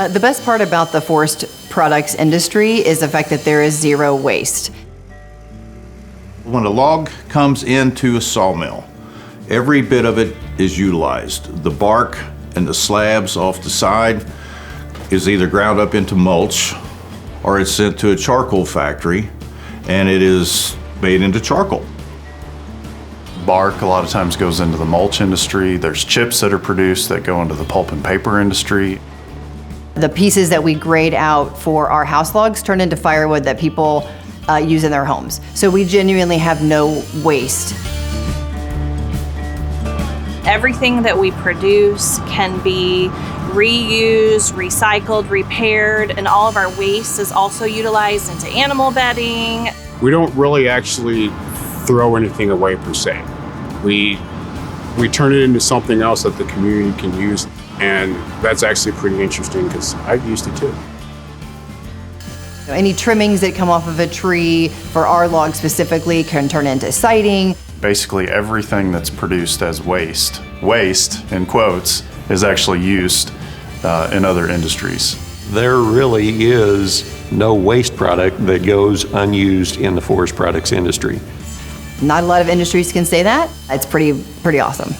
The best part about the forest products industry is the fact that there is zero waste. When a log comes into a sawmill, every bit of it is utilized. The bark and the slabs off the side is either ground up into mulch or it's sent to a charcoal factory and it is made into charcoal. Bark a lot of times goes into the mulch industry. There's chips that are produced that go into the pulp and paper industry. The pieces that we grade out for our house logs turn into firewood that people use in their homes. So we genuinely have no waste. Everything that we produce can be reused, recycled, repaired, and all of our waste is also utilized into animal bedding. We don't really actually throw anything away per se. We turn it into something else that the community can use, and that's actually pretty interesting because I've used it too. Any trimmings that come off of a tree for our log specifically can turn into siding. Basically everything that's produced as waste in quotes, is actually used in other industries. There really is no waste product that goes unused in the forest products industry. Not a lot of industries can say that. It's pretty awesome.